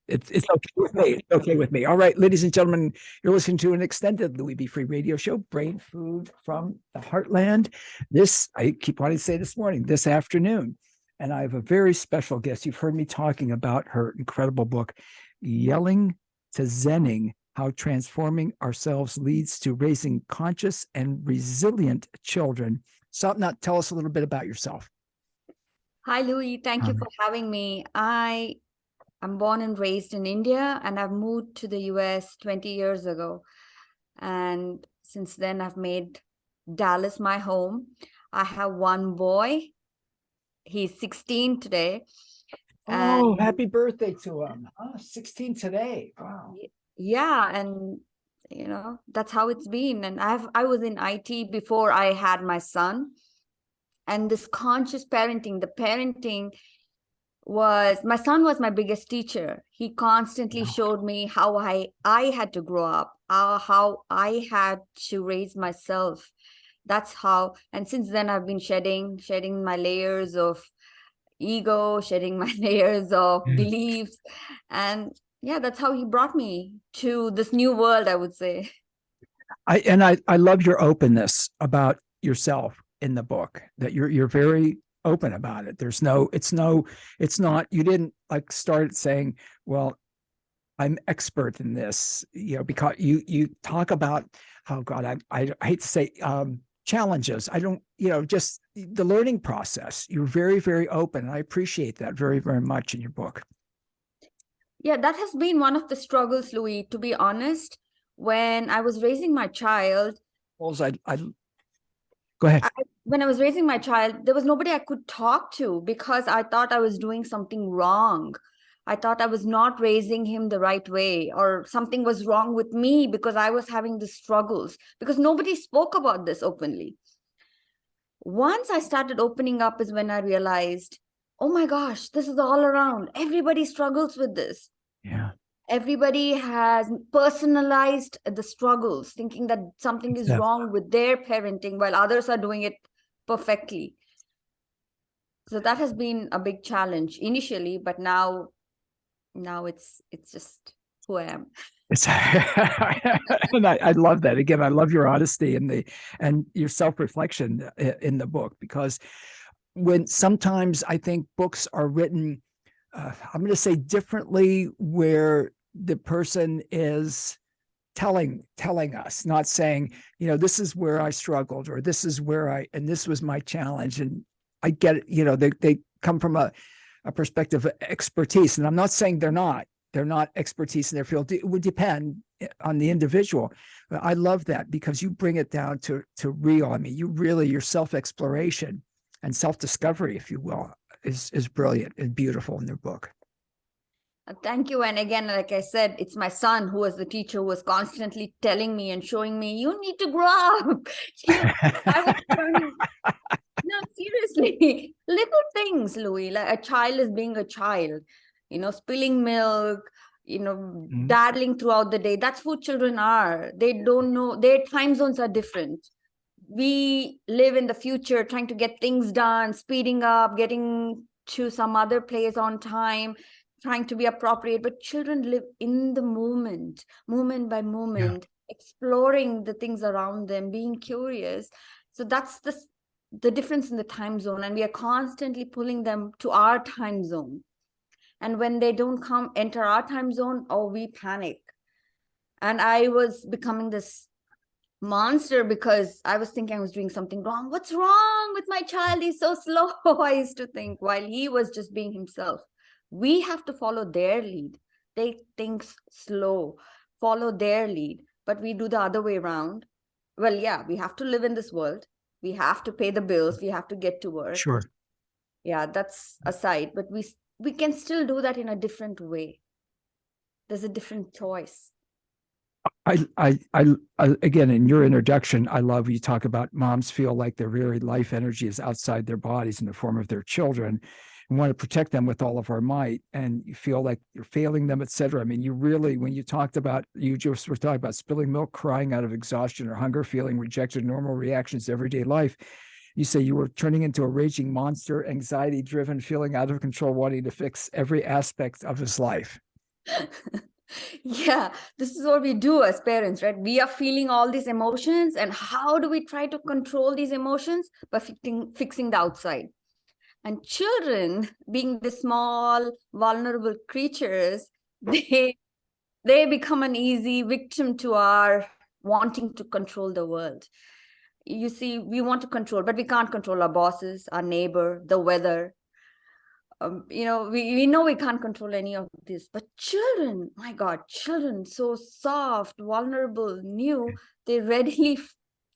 It's okay with me. It's okay with me. All right, ladies and gentlemen, you're listening to an extended Louis B. Free radio show, Brain Food from the Heartland. This, I keep wanting to say this morning, this afternoon. And I have a very special guest. You've heard me talking about her incredible book, Yelling to Zenning, How Transforming Ourselves Leads to Raising Conscious and Resilient Children. Sapna, tell us a little bit about yourself. Hi, Louis. Thank you for having me. I'm born and raised in India, and I've moved to the US 20 years ago. And since then, I've made Dallas my home. I have one boy. He's 16 today. Oh, happy birthday to him. Oh, 16 today. Wow. Yeah, and that's how it's been. And I was in IT before I had my son. And this conscious parenting, the parenting my son was my biggest teacher. He constantly showed me how I had to grow up, how I had to raise myself. That's how, and since then I've been shedding my layers of ego, shedding my layers of beliefs. And yeah, that's how he brought me to this new world, I would say. I love your openness about yourself in the book, that you're very open about it. It's not, you didn't like start saying, well, I'm expert in this, because you talk about how, God, I hate to say challenges. I don't, just the learning process. You're very, very open. And I appreciate that very, very much in your book. Yeah, that has been one of the struggles, Louis, to be honest. When I was raising my child, go ahead. When I was raising my child, there was nobody I could talk to because I thought I was doing something wrong. I thought I was not raising him the right way, or something was wrong with me because I was having the struggles, because nobody spoke about this openly. Once I started opening up is when I realized, oh my gosh, this is all around. Everybody struggles with this. Yeah. Everybody has personalized the struggles, thinking that something is wrong with their parenting while others are doing it perfectly. So that has been a big challenge initially, but now it's just who I am. And I love that. Again, I love your honesty and your self-reflection in the book, because when sometimes I think books are written, I'm going to say differently, where the person is telling us, not saying, this is where I struggled, or this is where and this was my challenge. And I get it, they come from a perspective of expertise. And I'm not saying they're not expertise in their field. It would depend on the individual. But I love that, because you bring it down to real. I mean, your self-exploration and self-discovery, if you will, is brilliant and beautiful in their book. Thank you. And again, like I said, it's my son who was the teacher, who was constantly telling me and showing me, you need to grow up. I was turning. No, seriously, little things, Louis, like a child is being a child, spilling milk, daddling throughout the day. That's who children are. They don't know, their time zones are different. We live in the future, trying to get things done, speeding up, getting to some other place on time, trying to be appropriate. But children live in the moment by moment, exploring the things around them, being curious. So that's the difference in the time zone. And we are constantly pulling them to our time zone. And when they don't enter our time zone, we panic. And I was becoming this monster because I was thinking I was doing something wrong. What's wrong with my child? He's so slow. I used to think, while he was just being himself. We have to follow their lead. They think slow, follow their lead, but we do the other way around. Well, yeah, we have to live in this world. We have to pay the bills. We have to get to work. Sure. Yeah, that's aside, but we can still do that in a different way. There's a different choice. I again, in your introduction, I love you talk about moms feel like their very life energy is outside their bodies in the form of their children, and want to protect them with all of our might, and you feel like you're failing them, etc. I mean, you really, when you just were talking about spilling milk, crying out of exhaustion or hunger, feeling rejected, normal reactions, everyday life. You say you were turning into a raging monster, anxiety driven, feeling out of control, wanting to fix every aspect of his life. Yeah, this is what we do as parents, right? We are feeling all these emotions, and how do we try to control these emotions? By fixing the outside. And children, being the small, vulnerable creatures, they become an easy victim to our wanting to control the world. You see, we want to control, but we can't control our bosses, our neighbor, the weather. We know we can't control any of this, but children, my God, children, so soft, vulnerable, new, they readily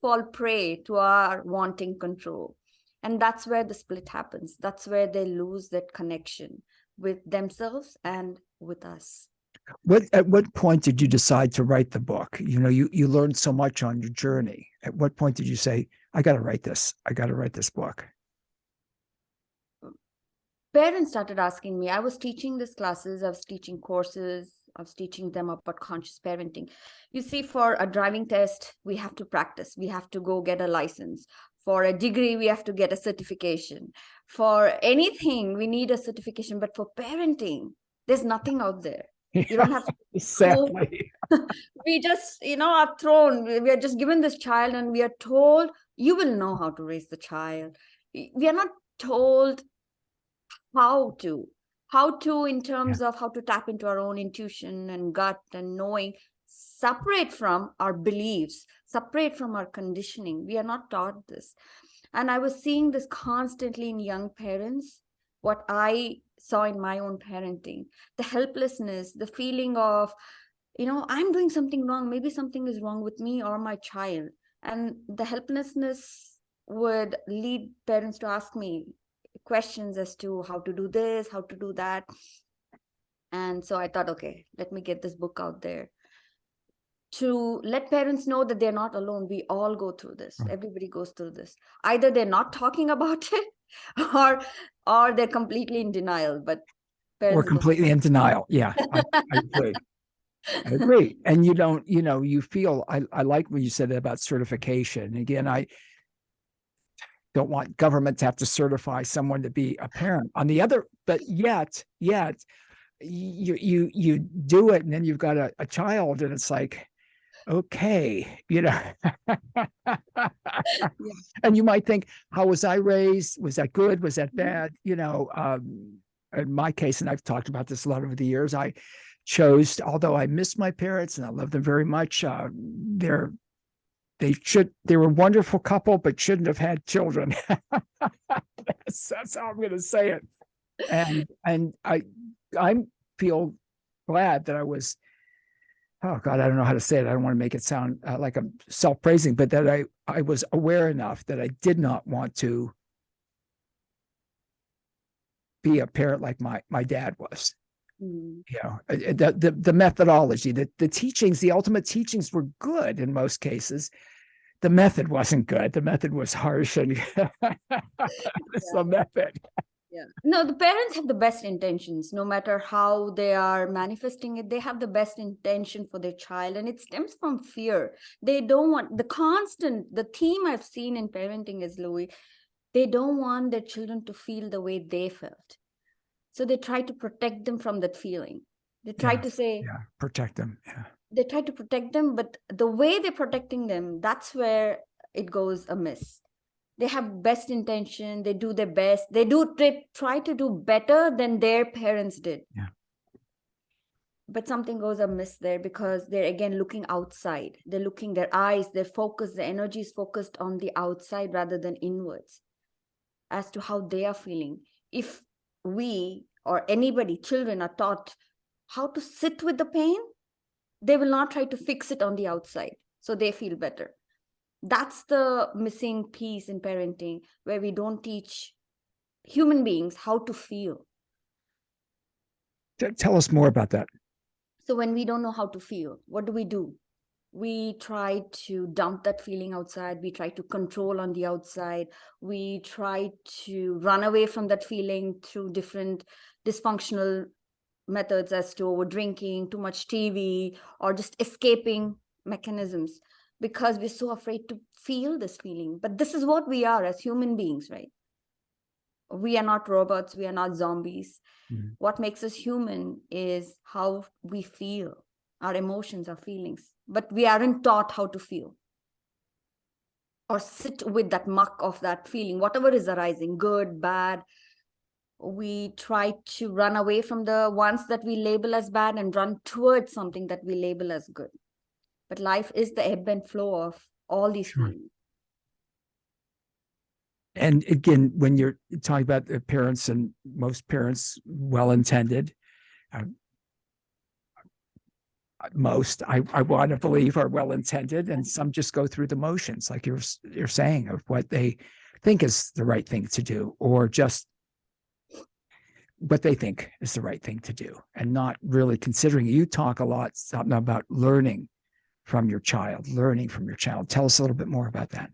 fall prey to our wanting control. And that's where the split happens. That's where they lose that connection with themselves and with us. At what point did you decide to write the book? You learned so much on your journey. At what point did you say, I got to write this? I got to write this book? Parents started asking me. I was teaching these classes, I was teaching courses, I was teaching them about conscious parenting. You see, for a driving test, we have to practice. We have to go get a license. For a degree, we have to get a certification. For anything, we need a certification. But for parenting, there's nothing out there. You don't have to. Exactly. We just, are thrown. We are just given this child and we are told, you will know how to raise the child. We are not told how to in terms of how to tap into our own intuition and gut and knowing, separate from our beliefs, separate from our conditioning. We are not taught this. And I was seeing this constantly in young parents, what I saw in my own parenting, the helplessness, the feeling of, I'm doing something wrong, maybe something is wrong with me or my child. And the helplessness would lead parents to ask me questions as to how to do this, how to do that. And so I thought, okay, let me get this book out there to let parents know that they're not alone. We all go through this. Everybody goes through this. Either they're not talking about it or they're completely in denial, but Or parents completely in denial. Yeah, I agree. I agree. And you feel, I like what you said about certification. Again, I don't want government to have to certify someone to be a parent. But yet you do it, and then you've got a child, and it's like, okay, and you might think, how was I raised? Was that good? Was that bad? In my case, and I've talked about this a lot over the years, I chose, although I miss my parents and I love them very much, they were a wonderful couple, but shouldn't have had children. That's how I'm going to say it. And I feel glad that I was, oh God, I don't know how to say it. I don't want to make it sound like I'm self-praising, but that I was aware enough that I did not want to be a parent like my dad was. The methodology, the teachings, the ultimate teachings were good in most cases. The method wasn't good. The method was harsh, and it's the method. Yeah. No, the parents have the best intentions. No matter how they are manifesting it, they have the best intention for their child. And it stems from fear. They don't want the theme I've seen in parenting is, Louis, they don't want their children to feel the way they felt. So they try to protect them from that feeling. They try to say, protect them. Yeah. They try to protect them, but the way they're protecting them, that's where it goes amiss. They have best intention. They do their best. They try to do better than their parents did. Yeah. But something goes amiss there because they're again looking outside. They're looking, their eyes, their focus, the energy is focused on the outside rather than inwards as to how they are feeling. If we or anybody, children, are taught how to sit with the pain, they will not try to fix it on the outside so they feel better. That's the missing piece in parenting, where we don't teach human beings how to feel. Tell us more about that. So when we don't know how to feel, what do? We try to dump that feeling outside. We try to control on the outside. We try to run away from that feeling through different dysfunctional methods as to over drinking, too much TV, or just escaping mechanisms, because we're so afraid to feel this feeling. But this is what we are as human beings, right? We are not robots. We are not zombies. Mhm. What makes us human is how we feel, our emotions, our feelings. But we aren't taught how to feel or sit with that muck of that feeling, whatever is arising, good, bad. We try to run away from the ones that we label as bad and run towards something that we label as good. But life is the ebb and flow of all these Sure. feelings. And again, when you're talking about the parents, and most parents well-intended, I want to believe are well-intended, and some just go through the motions, like you're saying, of what they think is the right thing to do, or just what they think is the right thing to do, and not really considering. You talk a lot, Sapna, about learning from your child. Tell us a little bit more about that.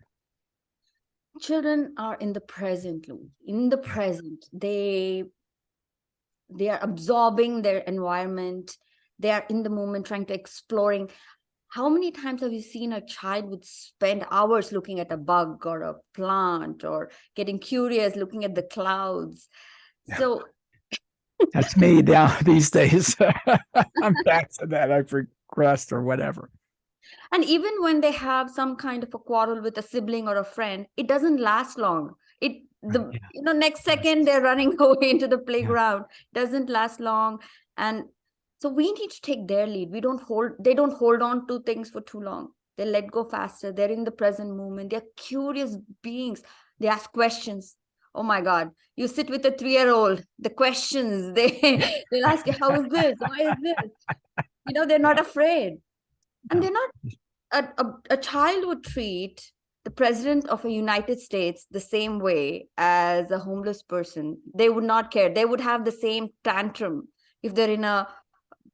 Children are in the present, Lou. In the present, they are absorbing their environment. They are in the moment, trying to exploring. How many times have you seen a child would spend hours looking at a bug or a plant, or getting curious, looking at the clouds? Yeah. So That's me now these days. I'm back to that. I've regressed or whatever. and even when they have some kind of a quarrel with a sibling or a friend, it doesn't last long. Next second they're running away into the playground. Doesn't last long. And so we need to take their lead. They don't hold on to things for too long. They let go faster. They're in the present moment. They're curious beings. They ask questions. Oh my God, you sit with a 3-year-old, the questions they'll ask you, how is this? Why is this? They're not afraid. And they're not, a child would treat the president of a United States the same way as a homeless person. They would not care. They would have the same tantrum. If they're in a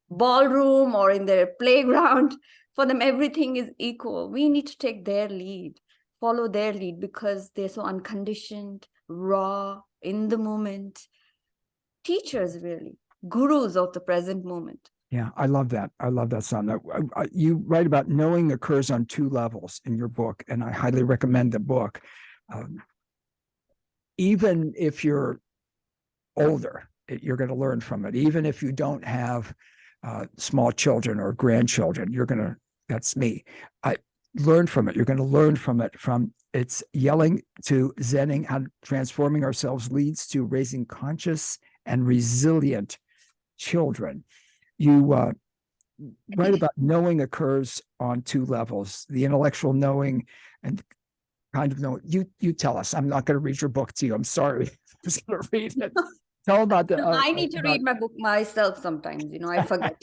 ballroom or in their playground, for them, everything is equal. We need to take their lead, follow their lead, because they're so unconditioned, raw, in the moment. Teachers, really, gurus of the present moment. Yeah, I love that. Son. You write about knowing occurs on 2 levels in your book, and I highly recommend the book. Even if you're older, you're going to learn from it. Even if you don't have small children or grandchildren, that's me. I learn from it. You're going to learn from it. It's yelling to Zenning, how transforming ourselves leads to raising conscious and resilient children. You write about knowing occurs on 2 levels: the intellectual knowing and kind of knowing. You tell us. I'm not going to read your book to you. I'm sorry. I'm just going to read it. Tell about the. I need to read my book myself sometimes. I forget.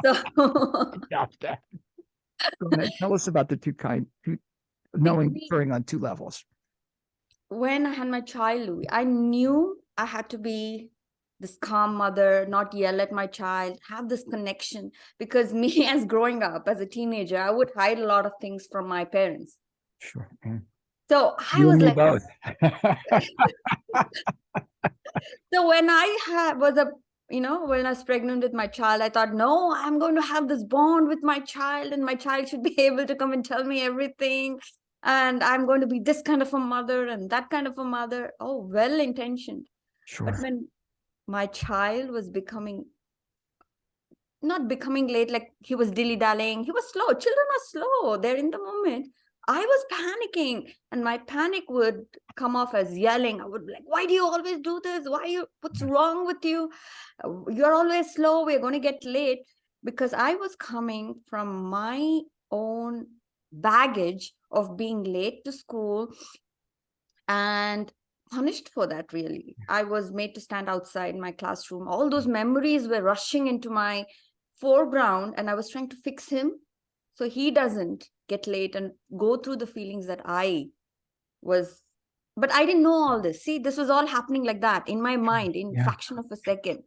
So go ahead. Tell us about the two knowing occurring on 2 levels. When I had my child, Louis, I knew I had to be this calm mother, not yell at my child, have this connection. Because me, as growing up as a teenager, I would hide a lot of things from my parents. Sure. So I was like, both. So when I when I was pregnant with my child, I thought, no, I'm going to have this bond with my child, and my child should be able to come and tell me everything. And I'm going to be this kind of a mother and that kind of a mother. Oh, well-intentioned. Sure. But when my child was not becoming late, like he was dilly-dallying, he was slow. Children are slow. They're in the moment. I was panicking, and my panic would come off as yelling. I would be like, why do you always do this? What's wrong with you? You're always slow. We're going to get late. Because I was coming from my own baggage of being late to school and punished for that, really. I was made to stand outside my classroom. All those memories were rushing into my foreground, and I was trying to fix him so he doesn't get late and go through the feelings that I was. But I didn't know all this. See, this was all happening like that in my mind in fraction of a second.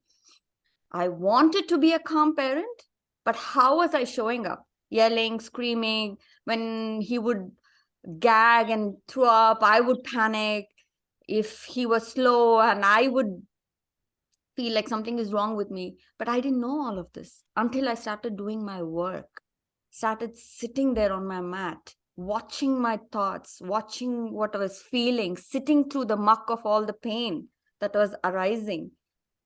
I wanted to be a calm parent, but how was I showing up? Yelling, screaming. When he would gag and throw up, I would panic. If he was slow, and I would feel like something is wrong with me. But I didn't know all of this until I started doing my work, started sitting there on my mat, watching my thoughts, watching what I was feeling, sitting through the muck of all the pain. that was arising,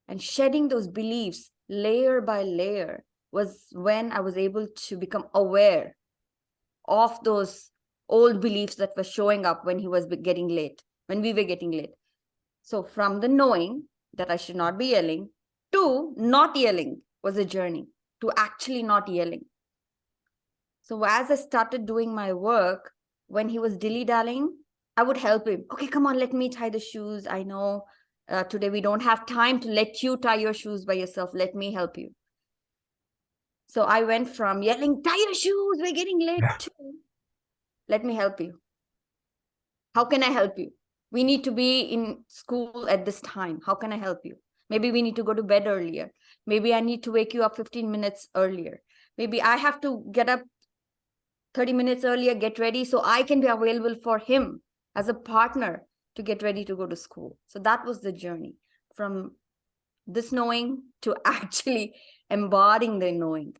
and shedding those beliefs layer by layer was when I was able to become aware of those old beliefs that were showing up when he was getting late, when we were getting late. So from the knowing that I should not be yelling to not yelling was a journey to actually not yelling. So as I started doing my work, when he was dilly-dallying, I would help him. Okay, come on, let me tie the shoes. I know today we don't have time to let you tie your shoes by yourself. Let me help you. So I went from yelling, tie your shoes, we're getting late, to let me help you. How can I help you? We need to be in school at this time. How can I help you? Maybe we need to go to bed earlier. Maybe I need to wake you up 15 minutes earlier. Maybe I have to get up 30 minutes earlier, get ready, so I can be available for him as a partner to get ready to go to school. So that was the journey from this knowing to actually embodying the knowing.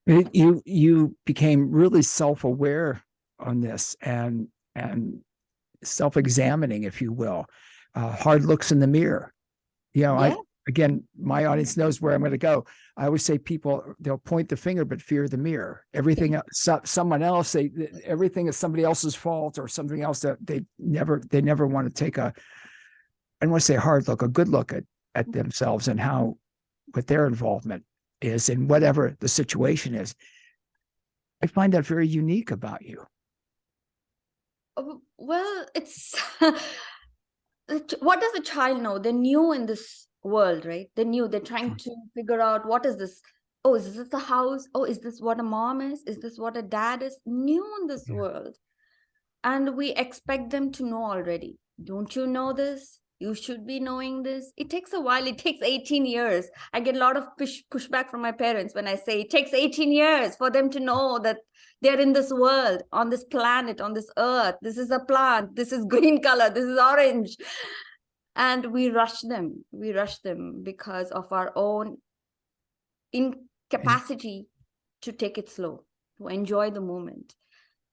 You became really self-aware on this and self-examining, if you will. Hard looks in the mirror. Yeah. Again, my audience knows where I'm going to go. I always say they'll point the finger, but fear the mirror. Everything, someone else, everything is somebody else's fault or something else that they never want to take I don't want to say a hard look, a good look at themselves and what their involvement is in whatever the situation is. I find that very unique about you. Well, it's what does a child know? They're new in this world, right? They're trying to figure out, what is this? Oh, is this the house? Oh, is this what a mom is? Is this what a dad is? New in this world. And we expect them to know already. Don't you know this? You should be knowing this. It takes a while. It takes 18 years. I get a lot of pushback from my parents when I say it takes 18 years for them to know that they're in this world, on this planet, on this earth. This is a plant. This is green color. This is orange. And we rush them. We rush them because of our own incapacity to take it slow, to enjoy the moment.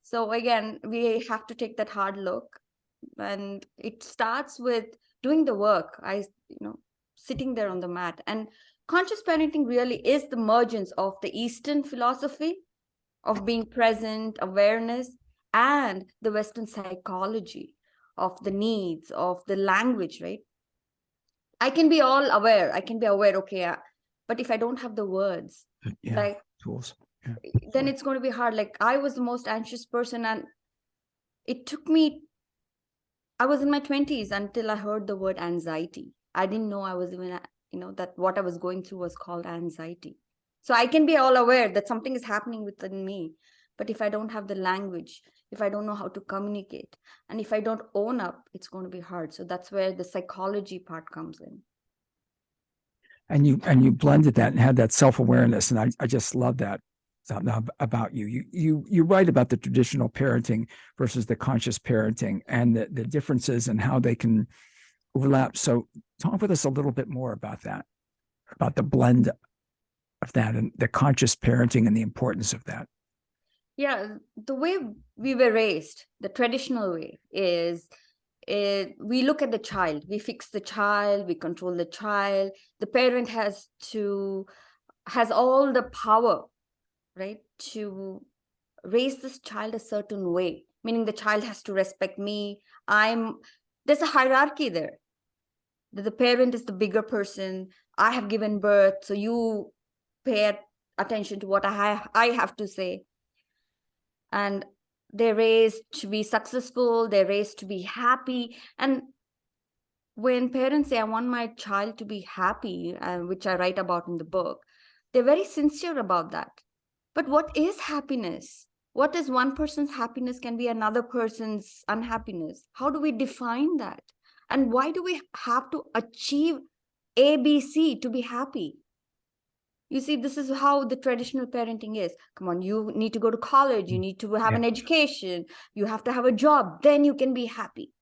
So again, we have to take that hard look, and it starts with doing the work. Sitting there on the mat. And conscious parenting really is the mergence of the Eastern philosophy of being present, awareness, and the Western psychology of the needs, of the language, right? I can be all aware. I can be aware, okay, but if I don't have the words, like tools, then it's going to be hard. Like I was the most anxious person, and it took me, I was in my 20s until I heard the word anxiety. I didn't know I was even, that what I was going through was called anxiety. So I can be all aware that something is happening within me. But if I don't have the language, if I don't know how to communicate, and if I don't own up, it's going to be hard. So that's where the psychology part comes in. And you blended that and had that self-awareness. And I just love that about you. You write about the traditional parenting versus the conscious parenting and the differences and how they can overlap. So talk with us a little bit more about that, about the blend of that and the conscious parenting and the importance of that. Yeah, the way we were raised, the traditional way is we look at the child, we fix the child, we control the child. The parent has all the power, right, to raise this child a certain way, meaning the child has to respect me. There's a hierarchy there. The parent is the bigger person. I have given birth, so you pay attention to what I have to say. And they're raised to be successful, they're raised to be happy. And when parents say, I want my child to be happy, which I write about in the book, they're very sincere about that. But what is happiness? What is one person's happiness can be another person's unhappiness? How do we define that? And why do we have to achieve ABC to be happy? You see, this is how the traditional parenting is. Come on, you need to go to college. You need to have an education. You have to have a job. Then you can be happy.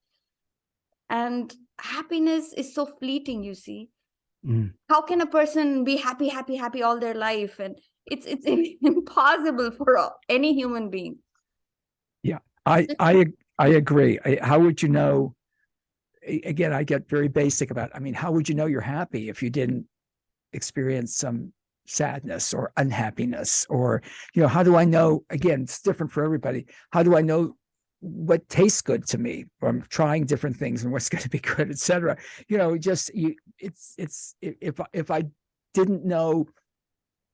And happiness is so fleeting, you see. How can a person be happy, happy, happy all their life? And it's impossible for any human being. Yeah, I agree. How would you know again, I get very basic about, I mean, how would you know you're happy if you didn't experience some sadness or unhappiness? Or, how do I know, again, it's different for everybody. How do I know what tastes good to me? Or I'm trying different things and what's going to be good, et cetera. If I didn't know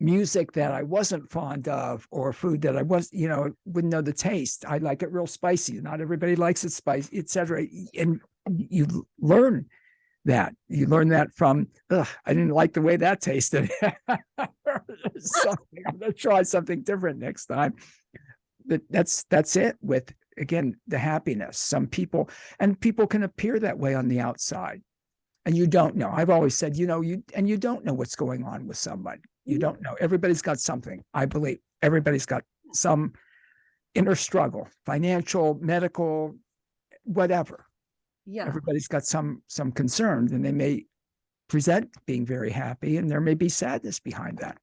music that I wasn't fond of, or food that I wouldn't know the taste. I like it real spicy. Not everybody likes it spicy, et cetera. And you learn that. You learn that from, I didn't like the way that tasted. I'm going to try something different next time. But that's it with, again, the happiness. Some people can appear that way on the outside. And you don't know. I've always said, you don't know what's going on with someone. You don't know. Everybody's got something. I believe everybody's got some inner struggle, financial, medical, whatever. Yeah. Everybody's got some concerns, and they may present being very happy, and there may be sadness behind that.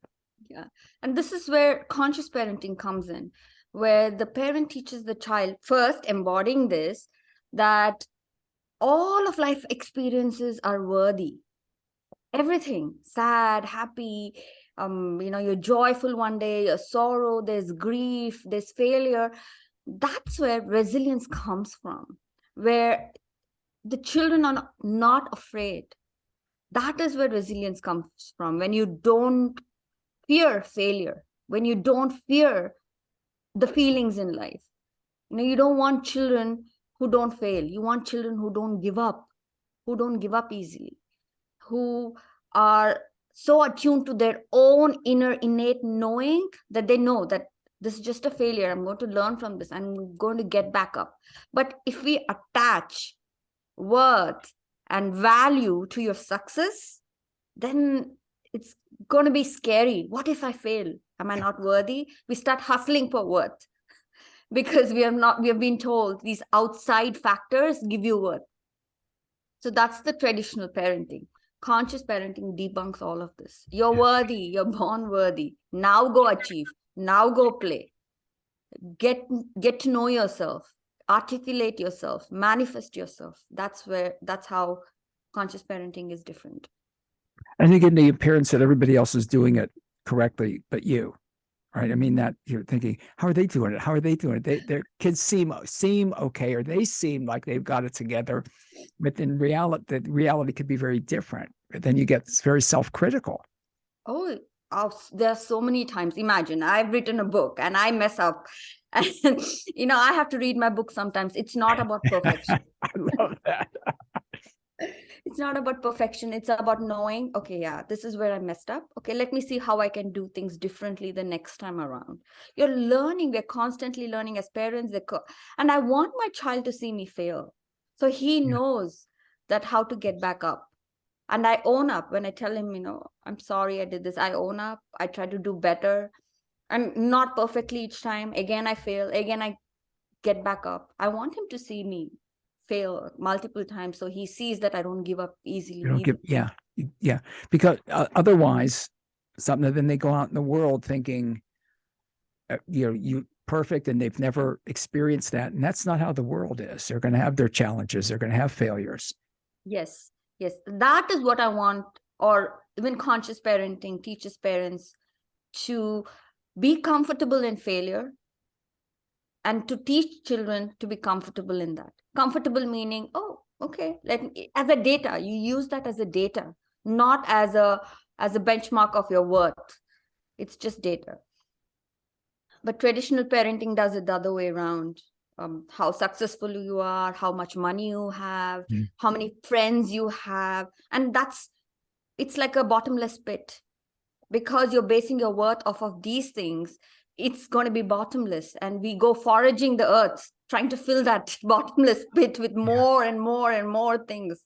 Yeah. And this is where conscious parenting comes in, where the parent teaches the child, first embodying this, that all of life experiences are worthy. Everything, sad, happy, you're joyful one day, you're sorrow, there's grief, there's failure. That's where resilience comes from, where the children are not afraid. That is where resilience comes from. When you don't fear failure, when you don't fear the feelings in life. You don't want children who don't fail. You want children who don't give up easily, who are so attuned to their own inner innate knowing that they know that this is just a failure. I'm going to learn from this. I'm going to get back up. But if we attach worth and value to your success, then it's going to be scary. What if I fail? Am I not worthy? We start hustling for worth because we have been told these outside factors give you worth. So that's the traditional parenting. Conscious parenting debunks all of this. You're worthy. You're born worthy. Now go achieve. Now go play. Get to know yourself. Articulate yourself. Manifest yourself. That's how conscious parenting is different. And again, the appearance that everybody else is doing it correctly, but you, right? I mean, that you're thinking, how are they doing it? How are they doing it? Their kids seem okay, or they seem like they've got it together. But in reality, the reality could be very different. But then you get very self-critical. Oh, there are so many times. Imagine I've written a book and I mess up. And, I have to read my book sometimes. It's not about perfection. I love that. It's not about perfection. It's about knowing, okay, yeah, this is where I messed up. Okay, let me see how I can do things differently the next time around. You're learning. We're constantly learning as parents. And I want my child to see me fail. So he knows that how to get back up. And I own up when I tell him, I'm sorry I did this. I own up. I try to do better. I'm not perfectly each time. Again, I fail. Again, I get back up. I want him to see me fail multiple times, so he sees that I don't give up easily. You don't yeah. Because otherwise, then they go out in the world thinking, you perfect, and they've never experienced that, and that's not how the world is. They're going to have their challenges. They're going to have failures. Yes, that is what I want. Or even conscious parenting teaches parents to be comfortable in failure, and to teach children to be comfortable in that. Comfortable meaning, oh, okay, as a data, you use that as a data, not as a benchmark of your worth. It's just data. But traditional parenting does it the other way around. How successful you are, how much money you have, how many friends you have. And it's like a bottomless pit. Because you're basing your worth off of these things, it's going to be bottomless. And we go foraging the earth, trying to fill that bottomless pit with more and more and more things.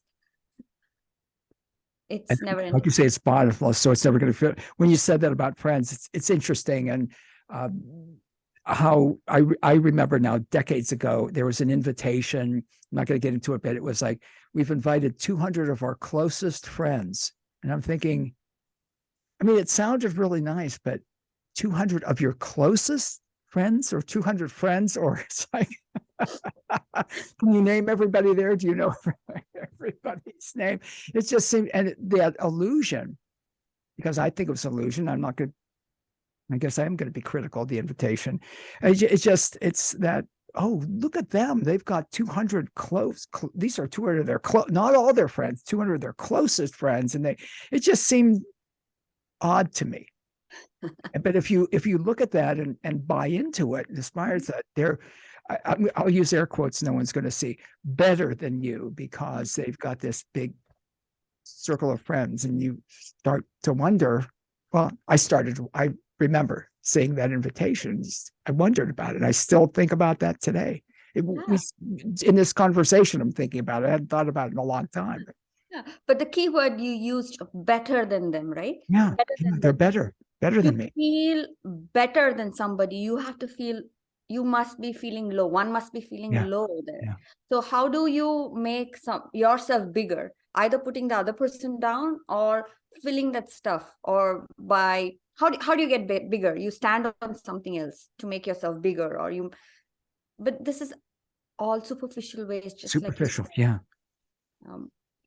It's never ending. Like you say, it's bottomless, so it's never going to fit. When you said that about friends, it's interesting. And how I remember now, decades ago, there was an invitation. I'm not going to get into it, but it was like, we've invited 200 of our closest friends. And I'm thinking, I mean, it sounded really nice, but 200 of your closest friends, or 200 friends, or it's like, Can you name everybody there? Do you know everybody's name? It just seemed, and that illusion, because I think it was illusion. I'm not good. I guess I am going to be critical of the invitation. It's that, oh, look at them. They've got 200 these are 200 of their not all their friends, 200 of their closest friends. And it just seemed odd to me. But if you look at that and buy into it, inspires that I'll use air quotes no one's going to see, better than you, because they've got this big circle of friends, and you start to wonder, well, I remember seeing that invitation. I wondered about it. I still think about that today. In this conversation, I'm thinking about it. I hadn't thought about it in a long time. Yeah, but the key word you used, better than them, right? Yeah, they're better than me. Feel better than somebody, you have to feel, you must be feeling low. One must be feeling low there. Yeah. So how do you make yourself bigger? Either putting the other person down or filling that stuff, or by how do you get bigger? You stand on something else to make yourself bigger, but this is all superficial ways, just superficial. like you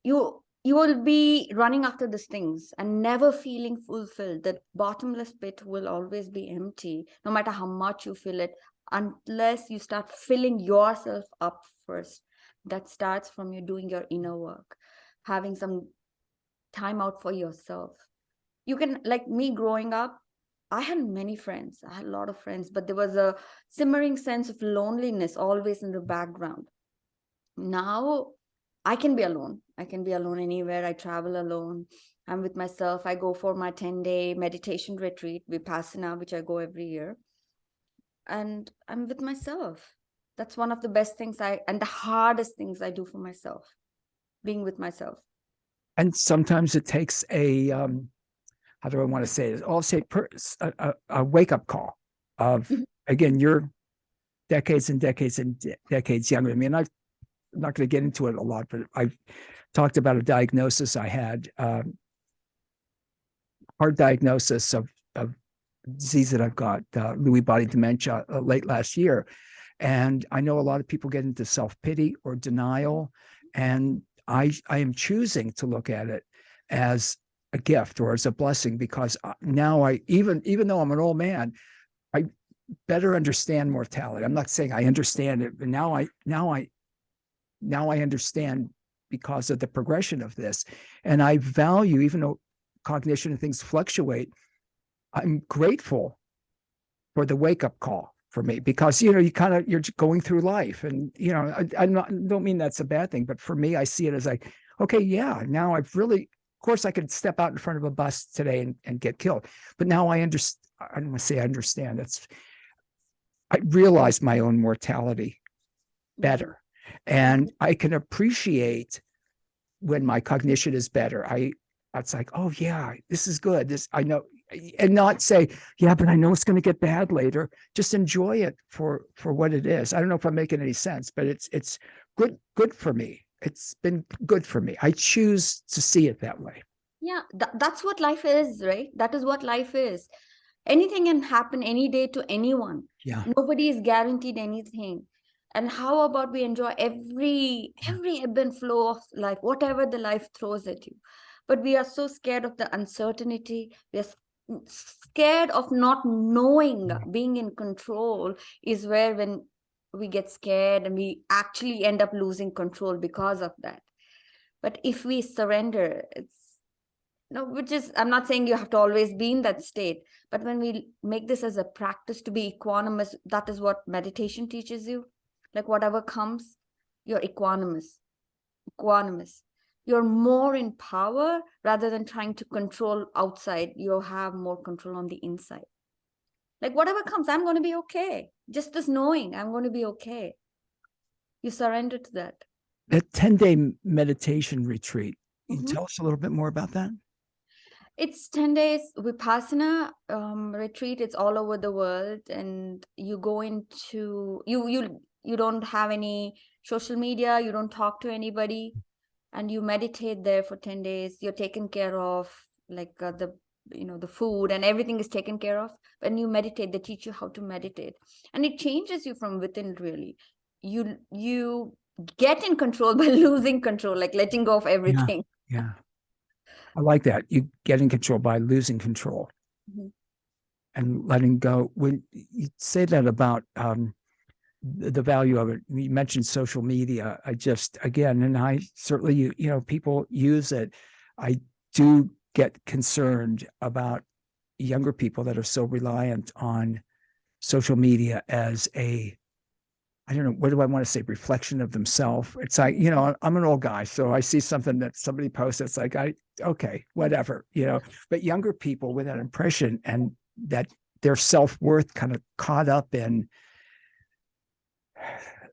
said. You will be running after these things and never feeling fulfilled. The bottomless pit will always be empty, no matter how much you fill it, unless you start filling yourself up first. That starts from you doing your inner work, having some time out for yourself. You can, like me growing up, I had many friends. I had a lot of friends, but there was a simmering sense of loneliness always in the background. Now I can be alone. I can be alone anywhere. I travel alone. I'm with myself. I go for my 10-day meditation retreat, Vipassana, which I go every year. And I'm with myself. That's one of the best things and the hardest things I do for myself, being with myself. And sometimes it takes a, how do I want to say it? I'll say a wake-up call of, again, you're decades and decades and decades younger than me. And I'm not going to get into it a lot, but I've talked about a diagnosis I had, hard diagnosis of disease that I've got, Lewy body dementia, late last year. And I know a lot of people get into self-pity or denial. And I am choosing to look at it as a gift or as a blessing, because now even though I'm an old man, I better understand mortality. I'm not saying I understand it, but now I understand because of the progression of this. And I value, even though cognition and things fluctuate, I'm grateful for the wake-up call for me, because, you're going through life, and, I don't mean that's a bad thing, but for me, I see it as like, okay, yeah, now I've really, of course I could step out in front of a bus today and get killed. But now I understand, I don't want to say I understand, I realize my own mortality better. And I can appreciate when my cognition is better. It's like, oh yeah, this is good. This I know, and not say, yeah, but I know it's going to get bad later. Just enjoy it for what it is. I don't know if I'm making any sense, but it's good for me. It's been good for me. I choose to see it that way. Yeah, that's what life is, right? That is what life is. Anything can happen any day to anyone. Yeah. Nobody is guaranteed anything. And how about we enjoy every ebb and flow of life, whatever the life throws at you. But we are so scared of the uncertainty. We are scared of not knowing. Being in control is where, when we get scared, and we actually end up losing control because of that. But if we surrender, which is, I'm not saying you have to always be in that state, but when we make this as a practice to be equanimous, that is what meditation teaches you. Like whatever comes, you're equanimous. You're more in power rather than trying to control outside. You have more control on the inside. Like whatever comes, I'm going to be okay. Just this knowing I'm going to be okay. You surrender to that. That 10-day meditation retreat, can you tell us a little bit more about that? It's 10 days Vipassana retreat. It's all over the world, and you go into, you don't have any social media, you don't talk to anybody, and you meditate there for 10 days. You're taken care of, like the food and everything is taken care of. When you meditate, they teach you how to meditate, and it changes you from within, really. you get in control by losing control, like letting go of everything. Yeah. I like that. You get in control by losing control and letting go. When you say that about the value of it, you mentioned social media. And I certainly, people use it. I do get concerned about younger people that are so reliant on social media as I don't know, what do I want to say, reflection of themselves. It's like, I'm an old guy, so I see something that somebody posts, it's like, okay, whatever, but younger people with that impression and that their self-worth kind of caught up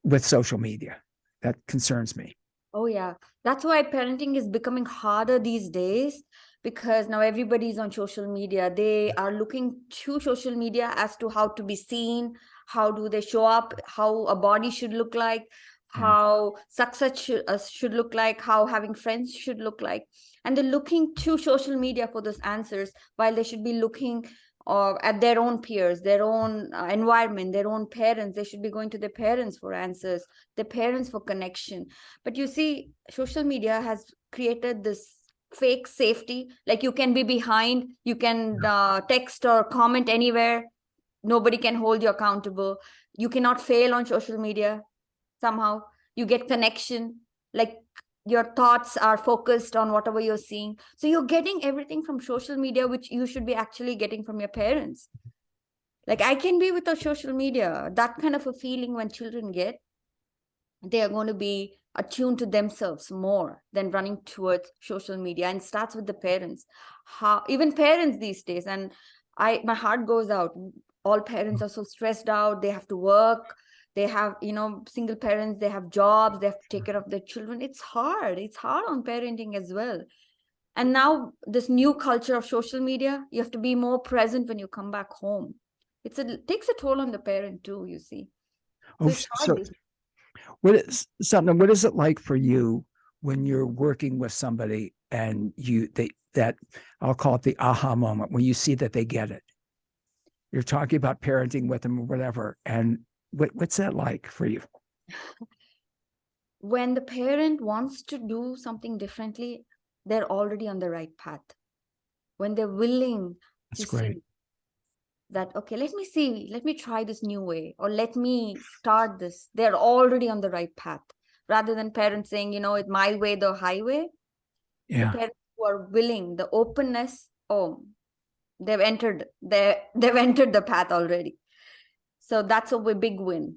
with social media, that concerns me. Oh, yeah. That's why parenting is becoming harder these days, because now everybody's on social media. They are looking to social media as to how to be seen, how do they show up, how a body should look like, how success should look like, how having friends should look like. And they're looking to social media for those answers, while they should be looking at their own peers, their own environment, their own parents. They should be going to their parents for answers, their parents for connection. But you see, social media has created this fake safety. Like, you can be behind, you can text or comment anywhere. Nobody can hold you accountable. You cannot fail on social media. Somehow you get connection. Like, your thoughts are focused on whatever you're seeing. So you're getting everything from social media, which you should be actually getting from your parents. Like, I can be without social media. That kind of a feeling when children get, they are going to be attuned to themselves more than running towards social media. And starts with the parents. How even parents these days, and my heart goes out. All parents are so stressed out. They have to work. They have, single parents, they have jobs, they have to take care of their children. It's hard on parenting as well. And now this new culture of social media, you have to be more present when you come back home. It takes a toll on the parent too, you see. So it's hard. What is it like for you when you're working with somebody and that I'll call it the aha moment, when you see that they get it? You're talking about parenting with them or whatever, and what's that like for you? When the parent wants to do something differently, they're already on the right path. When they're willing to see that, okay, let me try this new way, or let me start this, they're already on the right path. Rather than parents saying, it's my way, the highway. The parents who are willing, the openness, they've entered the path already. So that's a big win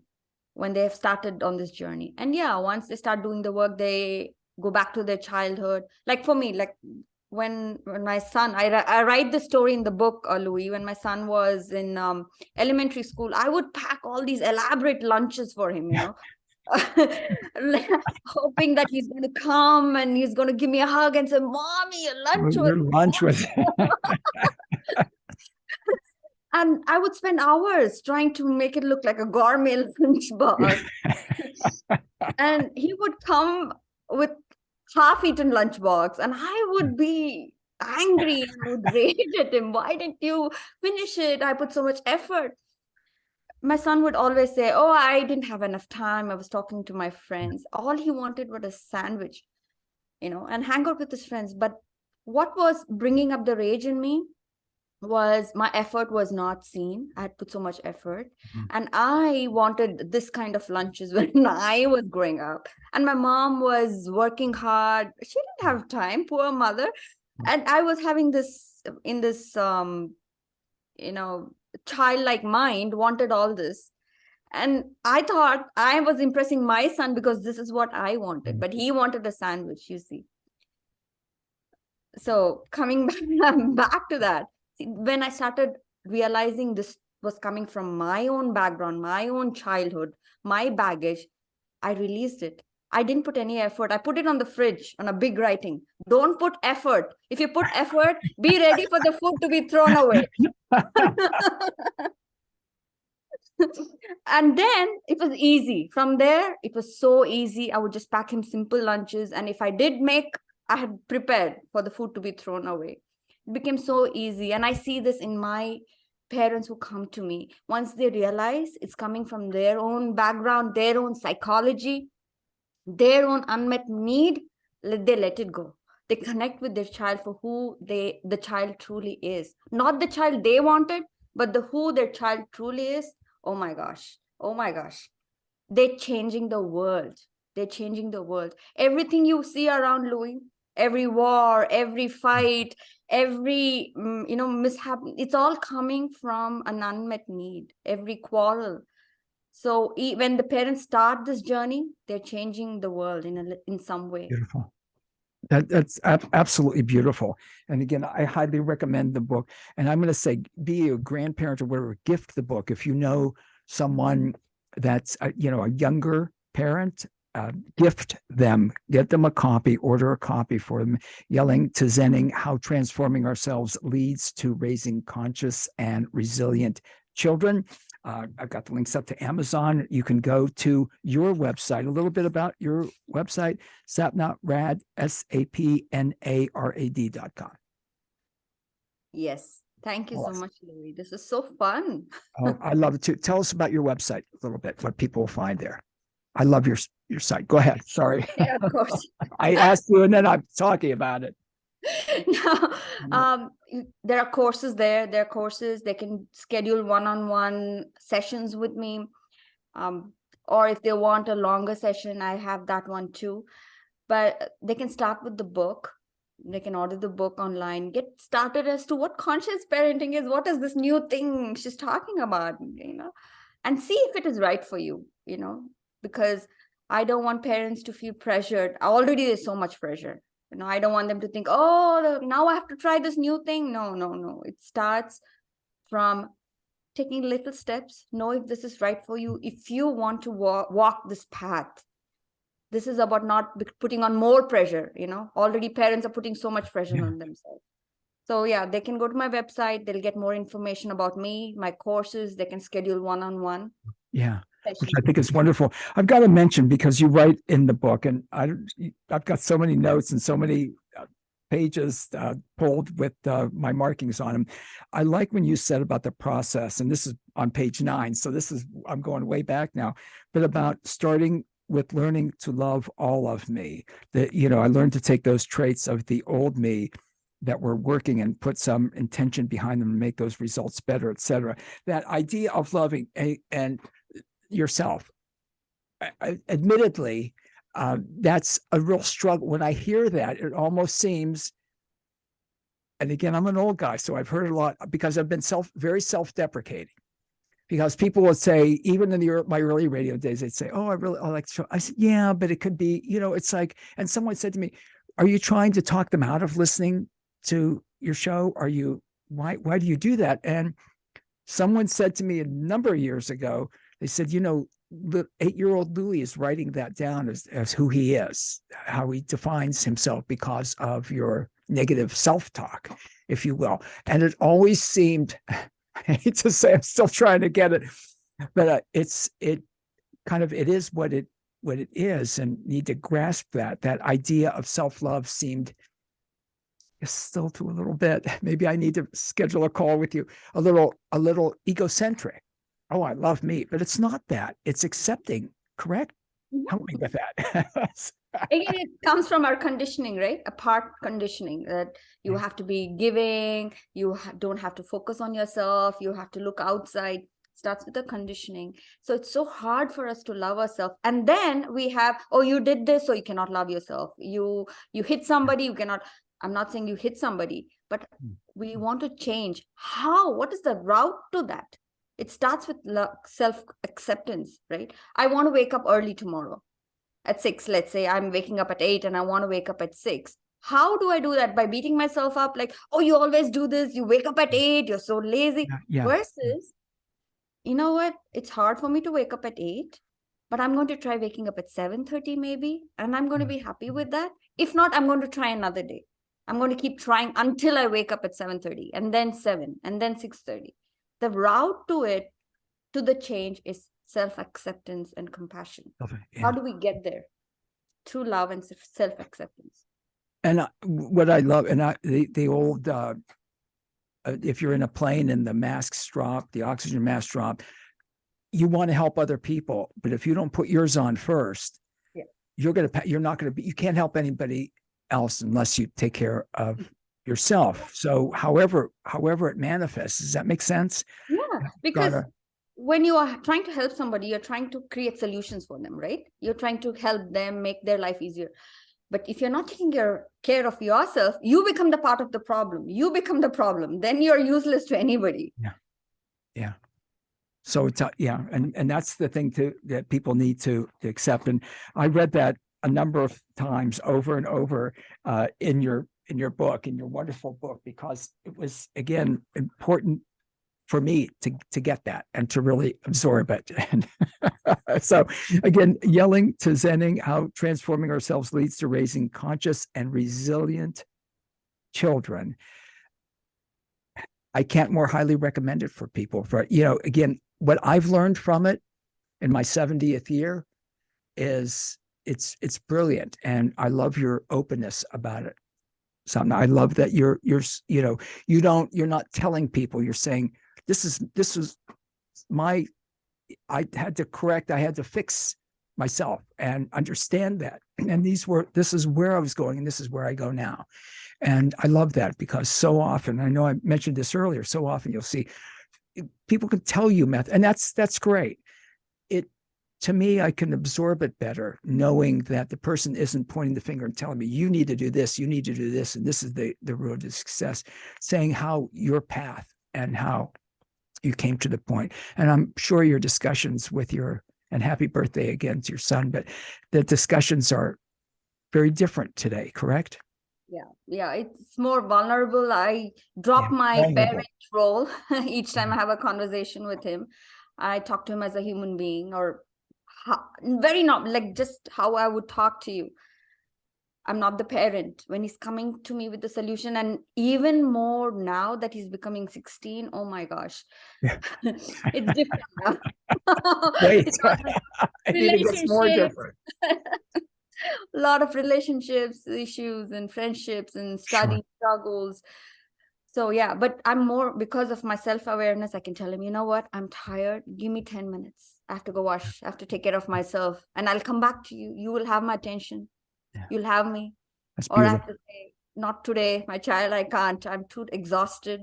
when they have started on this journey. And once they start doing the work, they go back to their childhood. Like for me, like when my son, I write the story in the book, Louis, when my son was in elementary school, I would pack all these elaborate lunches for him, hoping that he's going to come and he's going to give me a hug and say, "Mommy, your lunch was." And I would spend hours trying to make it look like a gourmet lunchbox. And he would come with half-eaten lunchbox, and I would be angry and would rage at him. Why didn't you finish it? I put so much effort. My son would always say, "Oh, I didn't have enough time. I was talking to my friends." All he wanted was a sandwich, and hang out with his friends. But what was bringing up the rage in me was my effort was not seen. I had put so much effort, and I wanted this kind of lunches when I was growing up, and my mom was working hard. She didn't have time, poor mother. And I was having this in this childlike mind, wanted all this. And I thought I was impressing my son because this is what I wanted, but he wanted a sandwich, you see. So coming back to that, when I started realizing this was coming from my own background, my own childhood, my baggage, I released it. I didn't put any effort. I put it on the fridge on a big writing. Don't put effort. If you put effort, be ready for the food to be thrown away. And then it was easy. From there, it was so easy. I would just pack him simple lunches. And if I did make, I had prepared for the food to be thrown away. It became so easy. And I see this in my parents who come to me, once they realize it's coming from their own background, their own psychology, their own unmet need, they let it go. They connect with their child for who the child truly is. Not the child they wanted, but who their child truly is. Oh my gosh. Oh my gosh. They're changing the world. They're changing the world. Everything you see around Louis, every war, every fight, every mishap, it's all coming from an unmet need. Every quarrel. So when the parents start this journey, they're changing the world in some way. Beautiful. That's absolutely beautiful. And again, I highly recommend the book. And I'm going to say, be a grandparent or whatever, gift the book. If you know someone that's a younger parent, gift them, get them a copy, order a copy for them. Yelling to Zenning, How Transforming Ourselves Leads to Raising Conscious and Resilient Children. I've got the links up to Amazon. You can go to your website, a little bit about your website, Sapna Rad, SAPNARAD.com. Yes. Thank you so much, Louis. This is so fun. I love it too. Tell us about your website a little bit, what people will find there. I love your site. Go ahead. Sorry. Yeah, of course. I asked you and then I'm talking about it. No, there are courses there. There are courses. They can schedule one-on-one sessions with me. Or if they want a longer session, I have that one too. But they can start with the book. They can order the book online, get started as to what conscious parenting is. What is this new thing she's talking about, and see if it is right for you, because I don't want parents to feel pressured. Already there's so much pressure. I don't want them to think, oh, now I have to try this new thing. No. It starts from taking little steps. Know if this is right for you. If you want to walk this path, this is about not putting on more pressure. Already parents are putting so much pressure on themselves. So yeah, they can go to my website. They'll get more information about me, my courses. They can schedule one-on-one. Yeah, which I think is wonderful. I've got to mention, because you write in the book, and I've got so many notes and so many pages pulled with my markings on them. I like when you said about the process, and this is on page 9. So I'm going way back now, but about starting with learning to love all of me. That, I learned to take those traits of the old me that were working and put some intention behind them and make those results better, et cetera. That idea of loving and yourself, admittedly, that's a real struggle. When I hear that, it almost seems, and again, I'm an old guy, so I've heard it a lot, because I've been very self-deprecating. Because people would say, even in my early radio days, they'd say, "Oh, I like the show." I said, "Yeah, but it could be, it's like." And someone said to me, "Are you trying to talk them out of listening to your show? Why do you do that?" And someone said to me a number of years ago, they said, the 8-year-old Louis is writing that down as who he is, how he defines himself because of your negative self-talk, if you will. And it always seemed, I hate to say, I'm still trying to get it, but it is what it is, and need to grasp that idea of self-love seemed still to a little bit. Maybe I need to schedule a call with you, a little egocentric. Oh, I love me, but it's not that. It's accepting, correct? Help me with that. Again, it comes from our conditioning, right? Apart conditioning, that you have to be giving, you don't have to focus on yourself, you have to look outside. It starts with the conditioning. So it's so hard for us to love ourselves. And then we have, oh, you did this, so you cannot love yourself. You hit somebody, you cannot. I'm not saying you hit somebody, but we want to change. How? What is the route to that? It starts with self-acceptance, right? I want to wake up early tomorrow at 6. Let's say I'm waking up at 8 and I want to wake up at 6. How do I do that? By beating myself up like, oh, you always do this. You wake up at 8. You're so lazy. Yeah. Versus, you know what? It's hard for me to wake up at 8, but I'm going to try waking up at 7:30 maybe. And I'm going to be happy with that. If not, I'm going to try another day. I'm going to keep trying until I wake up at 7:30 and then 7 and then 6:30. The route to the change is self-acceptance and compassion. Yeah. How do we get there? Through love and self-acceptance. And what I love, and the old if you're in a plane and the masks drop, the oxygen mask drop, you want to help other people, but if you don't put yours on first, you're not going to be, you can't help anybody else unless you take care of yourself. So however it manifests, does that make sense? Yeah, because when you are trying to help somebody, you're trying to create solutions for them, right? You're trying to help them make their life easier. But if you're not taking care of yourself, you become the part of the problem. You become the problem. Then you're useless to anybody. Yeah. So it's and that's the thing that people need to accept. And I read that a number of times over and over in your book, in your wonderful book, because it was, again, important for me to get that and to really absorb it. And so again, yelling to Zenning, how transforming ourselves leads to raising conscious and resilient children. I can't more highly recommend it for people. For, again, what I've learned from it in my 70th year is it's brilliant. And I love your openness about it. Sapna, I love that you're not telling people, you're saying, this was I had to fix myself and understand that. And this is where I was going and this is where I go now. And I love that, because so often, I know I mentioned this earlier, so often you'll see people can tell you method, and that's great. To me, I can absorb it better knowing that the person isn't pointing the finger and telling me, you need to do this, you need to do this, and this is the road to success, saying how your path and how you came to the point. And I'm sure your discussions with and happy birthday again to your son, but the discussions are very different today, correct? Yeah, it's more vulnerable. I drop my parent role each time I have a conversation with him. I talk to him as a human being, or not like just how I would talk to you. I'm not the parent when he's coming to me with the solution. And even more now that he's becoming 16, oh my gosh, it's different now. It's relationships, more different. A lot of relationships issues and friendships and study struggles. So yeah, but I'm more, because of my self-awareness, I can tell him, you know what, I'm tired. Give me 10 minutes. I have to go wash. I have to take care of myself, and I'll come back to you. You will have my attention. You'll have me. That's or I have to say, not today, my child, I can't. I'm too exhausted.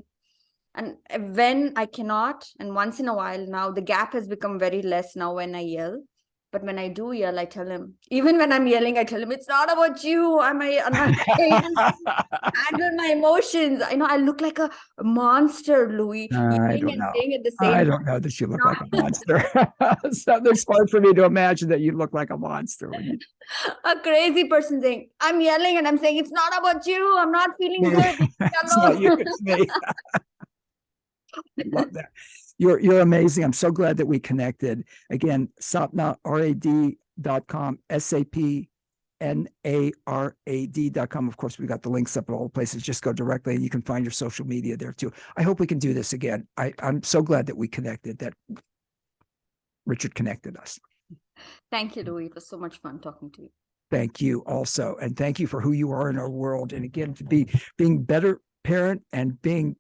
And when I cannot, and once in a while now, the gap has become very less now when I yell. But when I do yell, I tell him, even when I'm yelling, I tell him, it's not about you. I'm not handle my emotions. I know I look like a monster, Louis. I don't know. At the same I don't know that you look like a monster. So it's hard for me to imagine that you look like a monster. A crazy person saying, I'm yelling and I'm saying, it's not about you. I'm not feeling good. It's not you, it's me. I love that. You're amazing. I'm so glad that we connected. Again, sapnarad.com, SAPNARAD.com. Of course, we got the links up at all places. Just go directly and you can find your social media there too. I hope we can do this again. I'm so glad that we connected, that Richard connected us. Thank you, Louis. It was so much fun talking to you. Thank you also. And thank you for who you are in our world. And again, to being better parent and being